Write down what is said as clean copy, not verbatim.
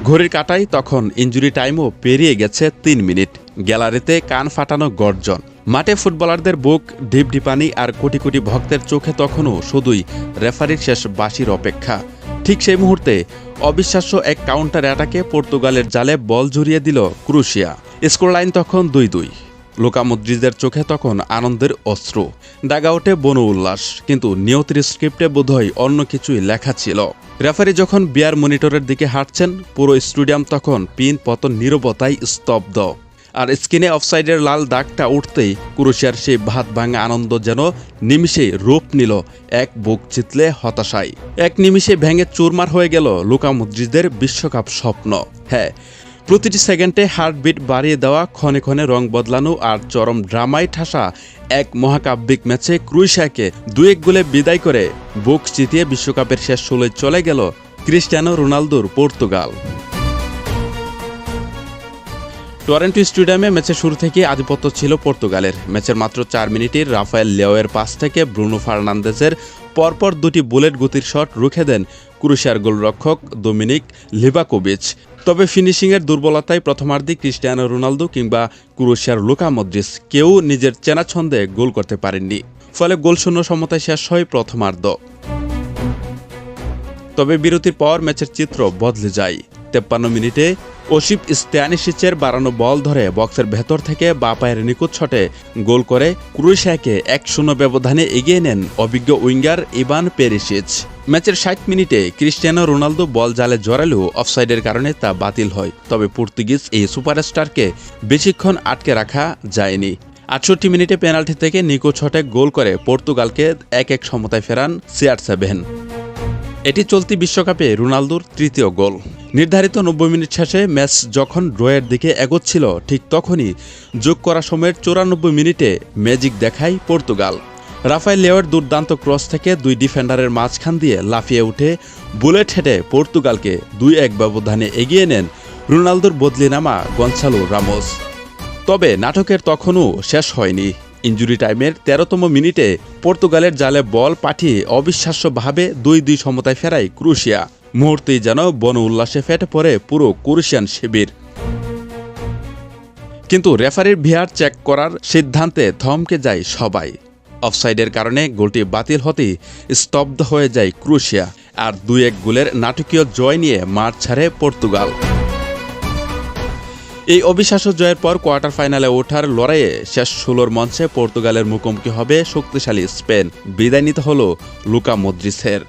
ঘড়ির কাঁটায় তখন ইনজুরি টাইমও পেরিয়ে গেছে ৩ মিনিট। গ্যালারিতে কান ফাটানো গর্জন, মাঠে ফুটবলারদের বুক ঢিপঢিপানি আর কোটি কোটি ভক্তের চোখে তখনও শুধুই রেফারির শেষ বাঁশির অপেক্ষা। ঠিক সেই মুহূর্তে অবিশ্বাস্য এক কাউন্টার অ্যাটাকে পর্তুগালের জালে বল জড়িয়ে দিল ক্রোয়েশিয়া। স্কোর লাইন তখন ২-২। লুকা মদ্রিচের চোখে তখন আনন্দের অশ্রু, ডাগআউটে বনু উল্লাস, কিন্তু নিয়তির স্ক্রিপ্টে বোধহয় অন্য কিছুই লেখা ছিল। রেফারি যখন বিয়ার মনিটরের দিকে হাঁটছেন, পুরো স্টেডিয়াম তখন পিন পতন নীরবতায় স্তব্ধ। আর স্ক্রিনে অফসাইডের লাল দাগটা উঠতেই ক্রোয়েশিয়ার সেই ভাত ভাঙা আনন্দ যেন নিমিষেই রূপ নিল এক বুক চিতলে হতাশায়। এক নিমিষে ভেঙে চুরমার হয়ে গেল লুকা মদ্রিচের বিশ্বকাপ স্বপ্ন। হ্যাঁ, প্রতিটি সেকেন্ডে হার্টবিট বাড়িয়ে দেওয়া, ক্ষণে ক্ষণে রং বদলানো আর চরম ড্রামায় ঠাসা এক মহাকাব্যিক ম্যাচে ক্রোয়েশিয়াকে ২-১ গোলে বিদায় করে বুক চিতিয়ে বিশ্বকাপের শেষ ১৬য় চলে গেল ক্রিস্টিয়ানো রোনালদোর পর্তুগাল। টরন্টো স্টেডিয়ামে ম্যাচের শুরু থেকে আধিপত্য ছিল পর্তুগালের। ম্যাচের মাত্র ৪ মিনিটের রাফায়েল লিয়াওয়ের পাস থেকে ব্রুনো ফার্নান্দেজের পরপর দুটি বুলেট গতির শট রুখে দেন ক্রোয়েশিয়ার গোলরক্ষক দোমিনিক লিভাকোভিচ। তবে ফিনিশিংয়ের দুর্বলতায় প্রথমার্ধে ক্রিস্টিয়ানো রোনালদো কিংবা ক্রোয়েশিয়ার লুকা মদ্রিচ কেউ নিজের চেনা ছন্দে গোল করতে পারেননি। ফলে গোলশূন্য সমতায় শেষ হয় প্রথমার্ধ। তবে বিরতির পর ম্যাচের চিত্র বদলে যায়। ৫৩ মিনিটে ওসিপ স্ট্যানিশিচের বাড়ানো বল ধরে বক্সের ভেতর থেকে বাঁ পায়ের নিখুঁত শটে গোল করে ক্রোয়েশিয়াকে ১-০ ব্যবধানে এগিয়ে নেন অভিজ্ঞ উইঙ্গার ইভান পেরিসিচ। ম্যাচের ৬০ মিনিটে ক্রিস্টিয়ানো রোনালদো বল জালে জড়ালেও অফসাইডের কারণে তা বাতিল হয়। তবে পর্তুগিজ এই সুপারস্টারকে বেশিক্ষণ আটকে রাখা যায়নি। ৬৮ মিনিটে পেনাল্টি থেকে নিখুঁত শটে গোল করে পর্তুগালকে ১-১ সমতায় ফেরান CR7। এটি চলতি বিশ্বকাপে রোনালদোর তৃতীয় গোল। নির্ধারিত ৯০ মিনিট শেষে ম্যাচ যখন ড্রয়ের দিকে এগোচ্ছিল, ঠিক তখনই যোগ করা সময়ের ৯৪ মিনিটে ম্যাজিক দেখায় পর্তুগাল। রাফায়েল লিয়াওয়ের দুর্দান্ত ক্রস থেকে দুই ডিফেন্ডারের মাঝখান দিয়ে লাফিয়ে উঠে বুলেট হেডে পর্তুগালকে ২-১ ব্যবধানে এগিয়ে নেন রোনালদোর বদলি নামা গনসালো রামোস। তবে নাটকের তখনও শেষ হয়নি। ইনজুরি টাইমের ১৩তম মিনিটে পর্তুগালের জালে বল পাঠিয়ে অবিশ্বাস্যভাবে ২-২ সমতায় ফেরায় ক্রোয়েশিয়া। মুহূর্তেই যেন বন উল্লাসে ফেটে পড়ে পুরো ক্রোয়েশিয়ান শিবির। কিন্তু রেফারির ভিআর চেক করার সিদ্ধান্তে থমকে যায় সবাই। অফসাইডের কারণে গোলটি বাতিল হতেই স্তব্ধ হয়ে যায় ক্রোয়েশিয়া। আর ২-১ গোলের নাটকীয় জয় নিয়ে মাঠ ছাড়ে পর্তুগাল। এই অবিশ্বাস্য জয়ের পর কোয়ার্টার ফাইনালে ওঠার লড়াইয়ে শেষ ১৬র মঞ্চে পর্তুগালের মুখোমুখি হবে শক্তিশালী স্পেন। বিদায় নিতে হলো লুকা মদ্রিচের।